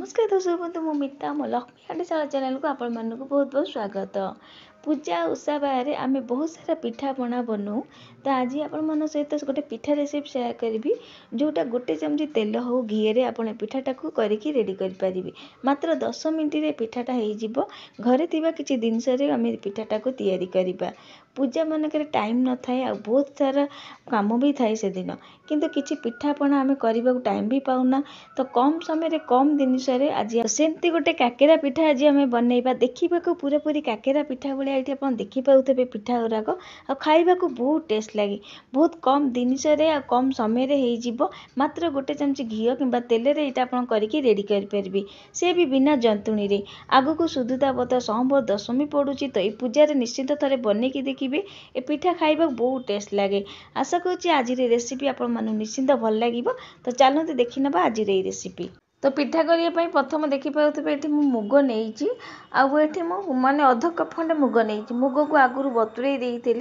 नमस्कार दर्शक बंधु मो मिता मो लक्ष्मी हांडीशाला चैनल को आपण मानक बहुत बहुत स्वागत। पूजा उषा बारे आम बहुत सारा पिठा पना बनाऊ। तो आज आपण सहित गोटे पिठा रेसिपी सेयार करी जोटा गोटे चमची तेल हो घी आप पिठाटा को करके रेडी करें। मात्र 10 मिनट रे पिठाटा हो घरे थिबा किछि जिनस आम पिठाटा को तैयारी करवा। पूजा मानक टाइम न थाए आ बहुत सारा काम भी थाए से दिन किंतु किछि पिठापना आम करने टाइम भी पाऊना। तो कम समय कम जिनस आज सेमती गोटे काकेरा पिठा आज आम बनइबा। देखा पूरापूरी काकेरा पिठा भाई ये आप देखिपे पिठा गुराक आ खाइबा बहुत टेस्ट लगे। बहुत कम जिनस कम समय हो मात्र गोटे चमची घी कि तेल यहाँ करके रेडी करें से भी बिना जंतुणी रे। आगु को शुद्धता व्रत सोमवार दशमी पड़ुची तो ये पूजार निश्चित थे बनईकि देखिए ए पिठा खाइबा बहुत टेस्ट लगे। आशा करुँच आज रेसिपी आपण मानू निश्चिंत भल लगे। तो चलते देखी ना आज रेसिपी। तो पिठा करने प्रथम देखिपे ये मुग नहीं आठ माने अध कप खंडे मुग नहीं। मुग को आगुरी बतुरे देती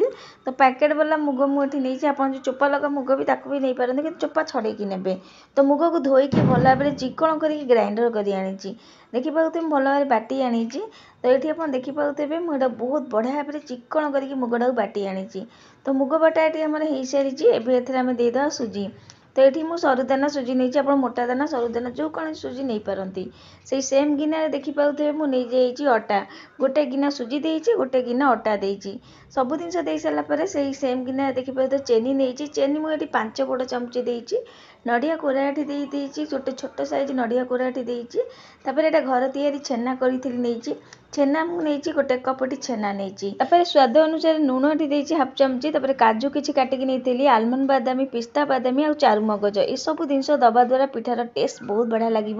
तो पैकेट वाला मुग मुझे नहीं। आप जो चोपा लगा मुग भी ताकू भी नहीं पारते कि चोपा छड़ेकी ने। तो मुग को धोईकी भल भाव में चिकण करके ग्राइंडर कर आनी देखिपे भल भाव बाटी आनी। तो ये आप देखिपे मुझे बहुत बढ़िया भाव में चिकण करके मुगटा को बाटी आनी। तो मुग बाटा ये आम हो सारी एम देदेवा सुजी। तो ये मुझे सरुदाना सुजी नहीं आप मोटा दाना सरुदाना जो कौन सुजी नहीं पारती से सेम गिना देखिपे मुझे अटा गोटे गिना सुजी देती गोटे गिना अटा देती सब जिन दे सारापर से सेम गिना देखिपे चेनी नहीं। चेनी मुझे 5 बड़ चमची देती नड़िया कोराठी देती गोटे छोट साइज नड़िया कोराठी देती। यहाँ घर तैयारी छेना करी छेना मुझे गोटे कपटी छेना नहीं। स्वाद अनुसार लुण देती हाफ चमची। काजू किसी काटिकी नहीं आलमंड बादामी पिस्ता बादामी और चारू मगज ये सब जिन दबा द्वारा पिठार टेस्ट बहुत बढ़िया लगे।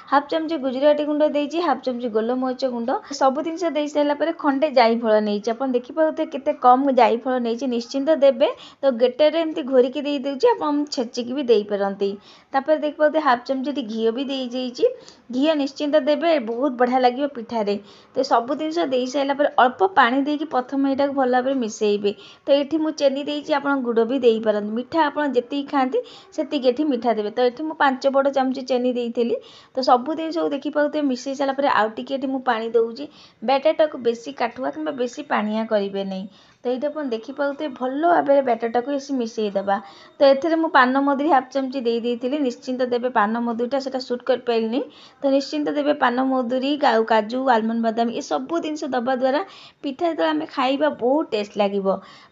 हाफ चमची गुजराती गुंड देती हाफ चमची गोलमरीच गुंड सब जिन दे सारापर खंडे जाईफल नहीं। आप देखिपे केते कम जाईफल नहीं निश्चिंत देवे। तो गेटर एमती घोरिकी दे दूची आप छेचिकी भी दे पारती। तापर देखिपे हाफ चमची घी भी दे जाइए घी निश्चिंत देवे बहुत बढ़िया लगे पिठारे। तो सब जिन दे सारापर अल्प पानी देकी प्रथम यहाँ भल भाव में मिसेबे। तो ये मुझे चेनी देती आप गुड़ भी दे पारती मिठा आप जी खाती से मिठा देवे। तो ये 5 बड़ चमची चेनी देती। तो सब जिन देखिपे मिसई सारापर आउ टे पानी दूसरी बैटरटा को बेसी काठुआ कि बेसी पानिया करेंगे नहीं। तो ये देखिपे भल भाव में बैटरटा को मिसईदेवा। तो ये मुझे पान मधुरी हाफ चमची दे देती निश्चिंत देवे पान मधुरीटा से सुट कर पारे। तो निश्चिंत देवे पान मधुरी काजू आलमंड बादाम ये सब जिन दबा द्वारा पिठा जो आम खाइबा बहुत टेस्ट लगे।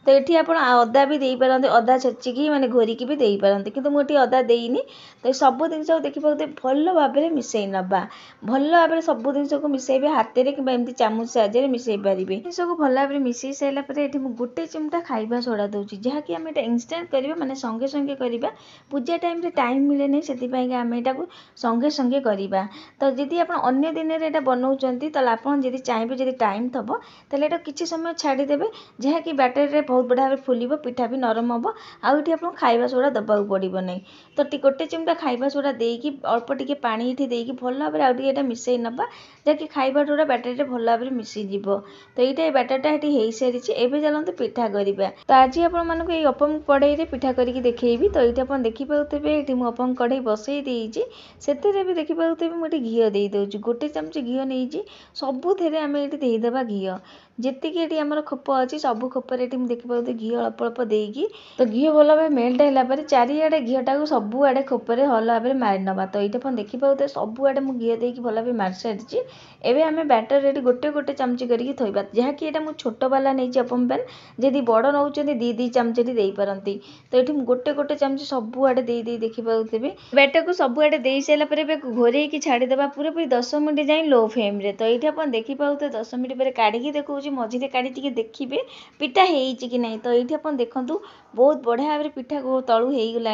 तो ये आप अदा भी दे पारते अदा छेचिकी माने घोरिकी भी दे पारते किंतु मुझे अदा देनी। तो सब जिन देखिपे भल भाव में मिसई नवा भल भाव में सब जिन को मिसेबे हाथ में कि चामच साहाय्य मिसई पारे। जिन को भल भाव में मिसई सारापर ये गोटे चिमटा खाइबा सोडा दूसरी जहाँकि आम ये इनस्टांट करवा माने संगे संगे करवा। पूजा टाइम रे टाइम मिले नहीं से आम यहाँ संगे संगे करवा। तो जदि आप अन्य दिन में यहाँ बनाऊँच तो आप चाहिए जब टाइम थब तो किसी समय छाड़देवे जहाँकि बैटर बहुत बढ़िया भाव फुल पिठा भी नरम हम आउटी आप खाइबा सोडा दबाक पड़ो नहीं। तो गोटे चिमटा खाइबा सोडा देकी अल्प टिके पानी ये देकी भल भाव में आउटे मिसई नवा जहाँकि खाइबा सोडा बैटर भल भाव में मिसीज। तो ये बैटरटा ये हो सारी एवं चलते पिठा करवा। तो आज आप ओपन कड़ाई पिठा करके देखी। तो ये आप देखिपे ये मुझे ओपन कड़ाई बसई देती से भी देखिपे मुझे घी दे दूँ गोटे चमची घी नहीं सबुथे आम ये देदेवा घी जीक ये आम खोप अच्छी सब खोपर ये देखिपे घी अल्प अल्प देकी। तो घी भल भाव मेल्ट है चारिआडे घीटा को सबुआडे खोपर भल भाव में मारी नवा। तो ये देखिपे सबुआडे मुझे घी देकी भल भाव मारी सारी एवं आम बैटर रेडी गोटे गोटे चमची करके थोबा जहाँकि ये मुझे छोट वाला नहीं अपम पैन जदि बड़ नौ दी चमचे दे पारती। तो ये गोटे गोटे चमची सबुआडे दे देखिपे बैटर को सबुआडे दे सारापर घोरैकी छाड़देवा पूरापूरी 10 मिनट जाए लो फ्लेम रे। तो ये आप देखिपे 10 मिनट पर काढ़ी देखा मझे काढ़ी देखिए पिठा कि नहीं। तो ये आप देखूँ बहुत बढ़िया भाव में पिठा तलू हो गला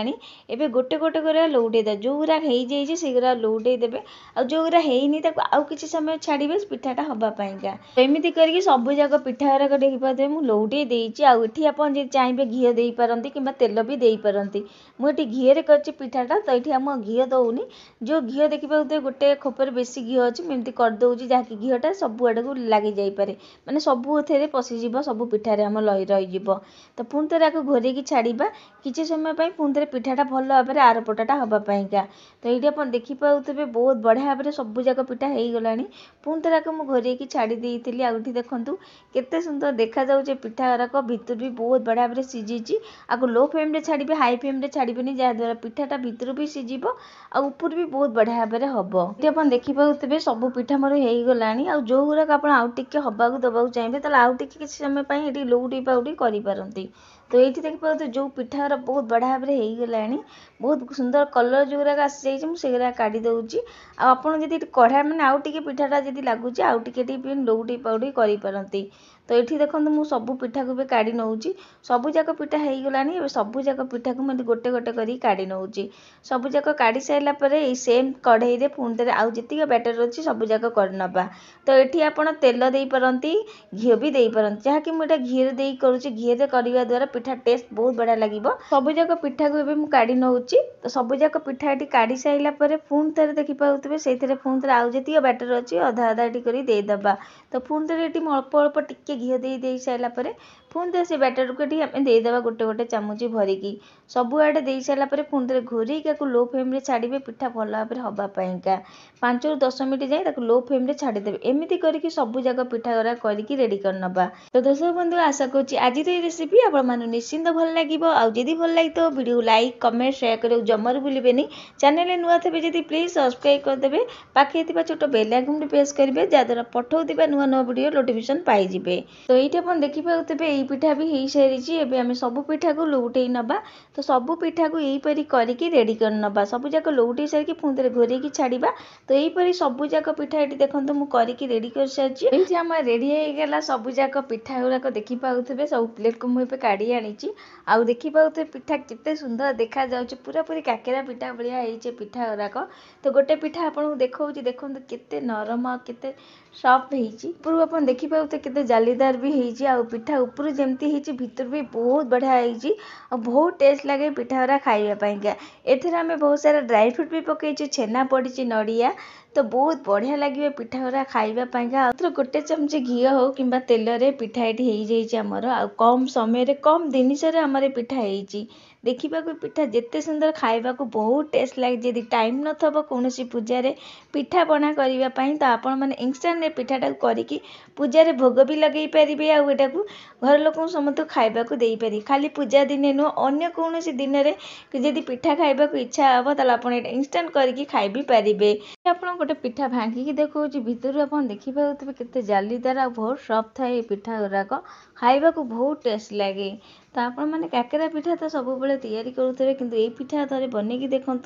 एवं गोटे गोटे कर लौटे जोरा हो सेगुरा लौटे देवे आ जोरा होनी आउ कि समय छाड़े पिठाटा हवापाईका। तो एमती करके सब जाक पिठा गुराक देखिपे लौटे देइछि आ एठी आपण जे चाइबे घियो देई परंती किबा तेल भी देई परंती। मु एठी घियो रे करछि पिठाटा तो एठी हम घियो दउनी जो घियो देखिबा उते गोटे खोपर बेसी घियो अछि मेंती कर दउछि जाकि घियोटा सब आडे को लागि जाई पारे माने सब थेरे पसि जीव सब पिठारे हम लई रही जीव। तो पुणी थे आको घोरे की छाड़ीबा किछि समय पई पुणी थे पिठाटा भल भाबरे आर पटाटा हबा पईका। तो एठी आपण देखि पाउतबे बहुत बढ़िया भाबरे सब जाक पिठा हेई गलानी। पुणी थे आको मु घोरे की छाड़ी देइतिली आ उठी देखंतु केते सुंदर देखा जाउचे पिठा राक भितर भी बहुत बढ़िया भाबरे सिझिछि। आको लो फ्लेम रे छाड़ीबे हाई फ्लेम रे छाड़ीबेनी जा द्वारा पिठाटा भितर भी सिझिबो आ ऊपर भी बहुत बढ़िया भाबरे हबो। एठी आपण देखि पाउतबे सब पिठा मोर हेई गलानी आ जो गुराक आपण आउ टिके हबाकू दबाकू चाहिबे ताले आउ टिके किछि समय पई एठी लौटी पाउटी करि पारंती। तो ये देखिए जो पिठार बहुत बढ़िया भाव में होगलानी बहुत सुंदर कलर जो गुराक आसी जाइए मुझे काढ़ी दूसरी आपड़ जी कढ़ा मैंने आउ टे पिठाटा जी लगुच आउ टे लौटी पाउटी करपारती। तो ये देखो मुझे सबू पिठा को भी काढ़ी नौची सबू जाक पिठा हो गलानी सबू जाक पिठा को मुझे गोटे गोटे कर काढ़ी नौची सबू जाक काढ़ी सारापर सेम कढ़ई रे पुणी थे आउ जी बैटर अच्छी सबू जाक करनबा। तो ये आपड़ तेल दे पारती घी भी दे पारती जहाँकि मुझे घी दे करुँची घी करने द्वारा पिठा टेस्ट बहुत बढ़िया लगे। सबू जाक पिठा को मुझे काढ़ी नौची तो सबू जाक पिठा ये काढ़ी सारापर पुणी थे देखी पाते से पुणी थे आउ जी बैटर अच्छी अधा अधा कर देदबा। तो पुणी थे ये अल्प अल्प टिके घी दे सारापर पुणी थे से बैटर को आम देदबा गोटे गोटे चामच भरिकी सबुआडे दे सारापर पुणी थे घोरेक लो फ्लेम रे छाड़े पिठा भल भाव में हवापाईका 5 ରୁ 10 मिनट जाए लो फ्लेम रे छाड़देवे एमती करके सबू जाक पिठा गुरा करके रेडी करनबा। तो दर्शक बंधु आशा करुँच आज ये रेसिपी आपण निश्चिंत भल लगे आदि भल लगे तो वीडियो लाइक कमेंट शेयर कर जमार भूलें चैनल नुआ थे जब प्लीज सब्सक्राइब करदे पाखे छोट बेल आइकन प्रेस करेंगे जहाँद्वारा पठाऊा नुआ नुआ वीडियो नोटिफिकेशन पाइबे। तो ये आपण देखि पाते यही पिठा भी हो सारी एवं आम सब पिठा को लौटे नवा तो सबू पिठा को यहीपरि करके रेडी करनबा सबू जाक लौटे सारिकी पुणी थे घोरेक छाड़ा। तो यहीपरि सबू जाक पिठा ये देखो मुझे रेडी कर सारी आम रेडी होगा सबू जाक पिठा गुराक देखि पाते सब प्लेट को मुझे काढ़ी आनी आउ देखि पाते पिठा केते सुंदर देखा जाउछ पूरा पूरी काकेरा पिठा बढ़िया होइछे पिठा गुराक। तो गोटे पिठा आपको देखो देखो केते नरम केते सॉफ्ट होइछी पूरा अपन देखि पाते केते जालीदार भी होइछी आ पिठा ऊपर जेमती होइछी भीतर भी बहुत बढ़िया होइछी आ बहुत टेस्ट लगे पिठा गुरा खाइबा पाइका। एथरे आमे बहुत सारा ड्राई फ्रूट भी पकईछे छेना पड़ीछी नड़िया तो बहुत बढ़िया लगे पिठा गुरा खाइबा पाइका। तो गोटे चमच घी हो कि तेल रे पिठा ये होमर आ कम समय कम जिनिस आमर पिठा होइछी देखा पिठा जिते सुंदर खाइबा को बहुत टेस्ट लगे। जदि टाइम न थबो कौन पूजा रे पिठा पना करने तो आपण मैंने इंस्टांट पिठाटा करके पूजा भोग भी लगे पारे आटा को घर लोक समस्त खाइबा को दे पारे खाली पूजा दिने नुह अन्य कौन दिन में जदि पिठा खाइबा को इच्छा हे ताला आपण इंस्टांट करके खाई भी पारे। आपड़ गोटे पिठा भांगिकी देखो भितर आप देखी पाते केते जालीदार आ बहुत सॉफ्ट थाए पिठा गुराक खाइबा को बहुत टेस्ट लगे। तो आपण मैंने काकेरा पिठा तो सब तैयारी करुवे किंतु ये पिठा थे बनईकी देखूँ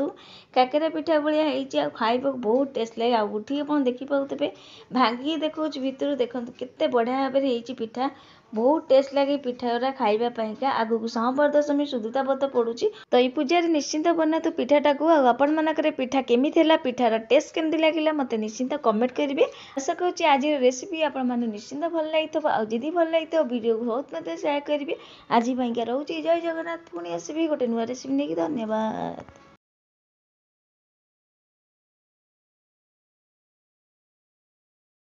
काकेरा पिठा भाया होती खाइबा बहुत टेस्ट लगे आ उठी आप देखी पाते भांगिकी देखो भितर देखूँ केते बढ़िया भाव में पिठा बहुत टेस्ट लगे पिठा गुरा खाइबा पाइका। आगु संवर दशमी सुदूता व्रत पड़ुची तो ये पूजा निश्चिंत बना तो पिठाटा को आपण मानकर पिठा केमी थिला पिठार टेस्ट केमती लगिला मते निश्चिंत कमेंट करेंगे। आशा करुँच आज रेसिपी आपण मैंने निश्चिंत भल लगी आदि भल लगी वीडियो बहुत मत शेयर करेंगे। आज रोचे जय जगन्नाथ पुणी आसबि गोटे नुआ रेसिपी नहीं। धन्यवाद।